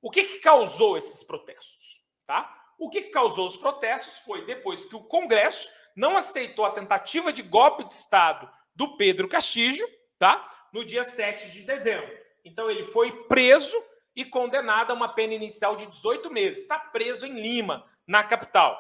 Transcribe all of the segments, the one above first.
O que causou esses protestos? Tá? O que causou os protestos foi depois que o Congresso não aceitou a tentativa de golpe de Estado do Pedro Castillo, tá? No dia 7 de dezembro. Então ele foi preso e condenado a uma pena inicial de 18 meses. Está preso em Lima, na capital.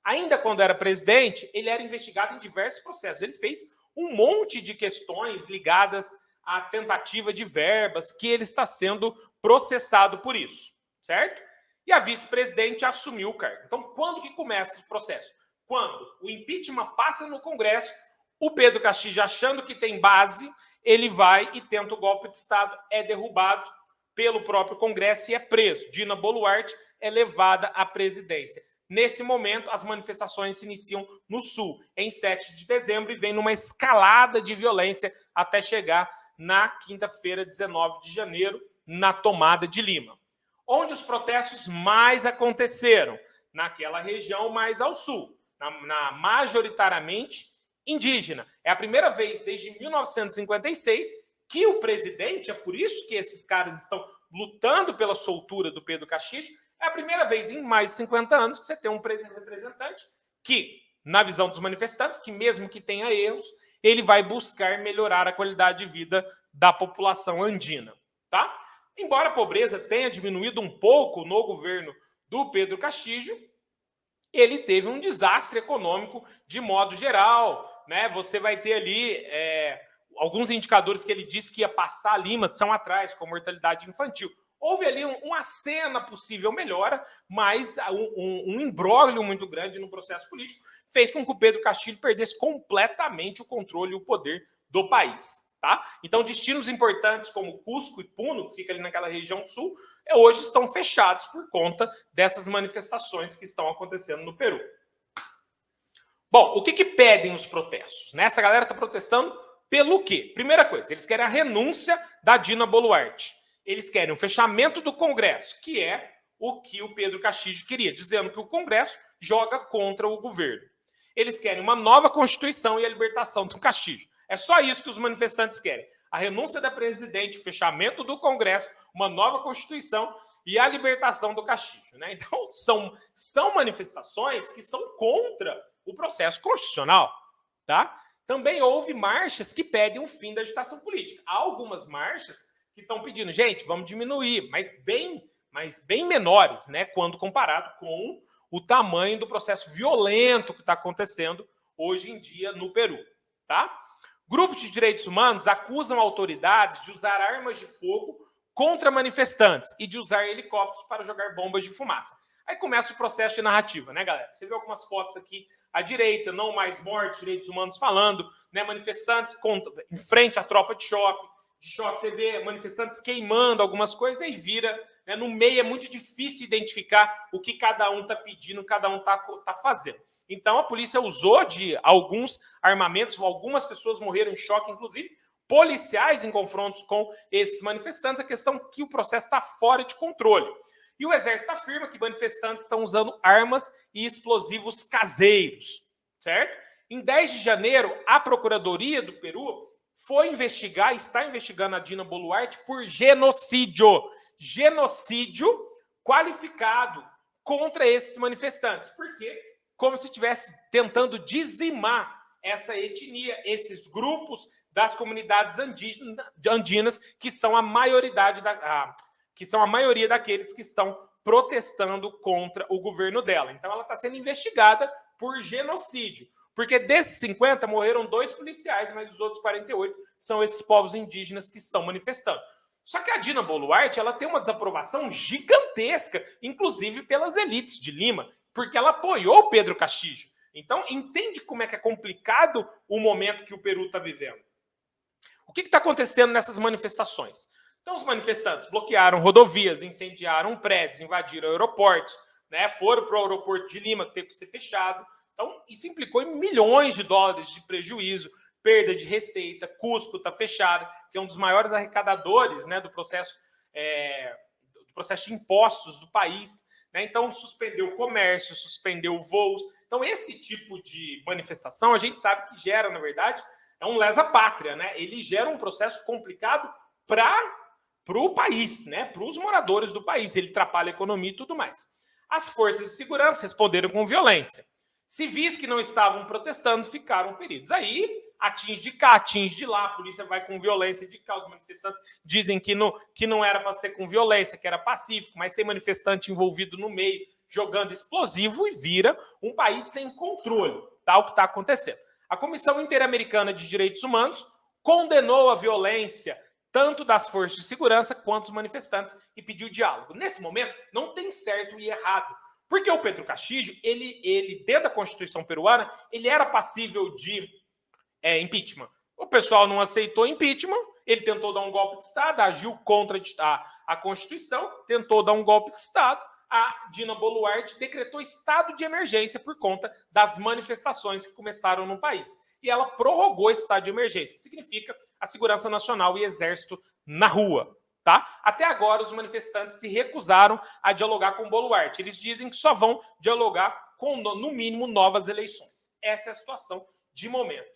Ainda quando era presidente, ele era investigado em diversos processos. Ele fez um monte de questões ligadas à tentativa de verbas, que ele está sendo processado por isso, certo? E a vice-presidente assumiu o cargo. Então, quando que começa esse processo? Quando o impeachment passa no Congresso, o Pedro Castillo, achando que tem base, ele vai e tenta o golpe de Estado, é derrubado pelo próprio Congresso e é preso. Dina Boluarte é levada à presidência. Nesse momento, as manifestações se iniciam no Sul, em 7 de dezembro, e vem numa escalada de violência até chegar na quinta-feira, 19 de janeiro, na tomada de Lima. Onde os protestos mais aconteceram? Naquela região mais ao sul, majoritariamente indígena. É a primeira vez desde 1956 que o presidente, é por isso que esses caras estão lutando pela soltura do Pedro Castillo, é a primeira vez em mais de 50 anos que você tem um representante que, na visão dos manifestantes, que mesmo que tenha erros, ele vai buscar melhorar a qualidade de vida da população andina, tá? Embora a pobreza tenha diminuído um pouco no governo do Pedro Castillo, ele teve um desastre econômico de modo geral, né? Você vai ter ali alguns indicadores que ele disse que ia passar Lima são atrás, com mortalidade infantil. Houve ali uma cena possível melhora, mas um imbróglio muito grande no processo político fez com que o Pedro Castillo perdesse completamente o controle e o poder do país. Tá? Então, destinos importantes como Cusco e Puno, que fica ali naquela região sul, hoje estão fechados por conta dessas manifestações que estão acontecendo no Peru. Bom, o que pedem os protestos? Né? Essa galera está protestando pelo quê? Primeira coisa, eles querem a renúncia da Dina Boluarte. Eles querem o fechamento do Congresso, que é o que o Pedro Castillo queria, dizendo que o Congresso joga contra o governo. Eles querem uma nova Constituição e a libertação do Castillo. É só isso que os manifestantes querem. A renúncia da presidente, o fechamento do Congresso, uma nova Constituição e a libertação do Castillo. Né? Então, são manifestações que são contra o processo constitucional. Tá? Também houve marchas que pedem o fim da agitação política. Há algumas marchas que estão pedindo, gente, vamos diminuir, mas bem menores, né, quando comparado com o tamanho do processo violento que está acontecendo hoje em dia no Peru. Tá? Grupos de direitos humanos acusam autoridades de usar armas de fogo contra manifestantes e de usar helicópteros para jogar bombas de fumaça. Aí começa o processo de narrativa, né, galera? Você vê algumas fotos aqui à direita, não mais mortes, direitos humanos falando, né, manifestantes em frente à tropa de choque, você vê manifestantes queimando algumas coisas e vira, né, no meio é muito difícil identificar o que cada um está pedindo, cada um está fazendo. Então a polícia usou de alguns armamentos, algumas pessoas morreram em choque, inclusive policiais em confrontos com esses manifestantes, a questão é que o processo está fora de controle. E o Exército afirma que manifestantes estão usando armas e explosivos caseiros, certo? Em 10 de janeiro, a Procuradoria do Peru está investigando a Dina Boluarte por genocídio. Genocídio qualificado contra esses manifestantes. Por quê? Como se estivesse tentando dizimar essa etnia, esses grupos das comunidades andinas, que são a maioria daqueles que estão protestando contra o governo dela. Então ela está sendo investigada por genocídio. Porque desses 50 morreram 2 policiais, mas os outros 48 são esses povos indígenas que estão manifestando. Só que a Dina Boluarte ela tem uma desaprovação gigantesca, inclusive pelas elites de Lima, porque ela apoiou o Pedro Castillo. Então, entende como é que é complicado o momento que o Peru está vivendo. O que está acontecendo nessas manifestações? Então, os manifestantes bloquearam rodovias, incendiaram prédios, invadiram aeroportos, né, foram para o aeroporto de Lima, que teve que ser fechado. Então, isso implicou em milhões de dólares de prejuízo, perda de receita. Cusco está fechado, que é um dos maiores arrecadadores, né, do processo de impostos do país. Né? Então, suspendeu o comércio, suspendeu voos. Então, esse tipo de manifestação, a gente sabe que gera, na verdade, é um lesa-pátria. Né? Ele gera um processo complicado para para o país, né? Para os moradores do país. Ele atrapalha a economia e tudo mais. As forças de segurança responderam com violência. Civis que não estavam protestando ficaram feridos. Aí atinge de cá, atinge de lá, a polícia vai com violência de cá. Os manifestantes dizem que não era para ser com violência, que era pacífico, mas tem manifestante envolvido no meio, jogando explosivo e vira um país sem controle. Tá o que está acontecendo. A Comissão Interamericana de Direitos Humanos condenou a violência tanto das forças de segurança quanto dos manifestantes e pediu diálogo. Nesse momento, não tem certo e errado. Porque o Pedro Castillo, ele dentro da Constituição peruana, ele era passível de impeachment. O pessoal não aceitou impeachment, ele tentou dar um golpe de Estado, agiu contra a Constituição, tentou dar um golpe de Estado. A Dina Boluarte decretou estado de emergência por conta das manifestações que começaram no país. E ela prorrogou esse estado de emergência, que significa a segurança nacional e exército na rua. Tá? Até agora, os manifestantes se recusaram a dialogar com Boluarte. Eles dizem que só vão dialogar com, no mínimo, novas eleições. Essa é a situação de momento.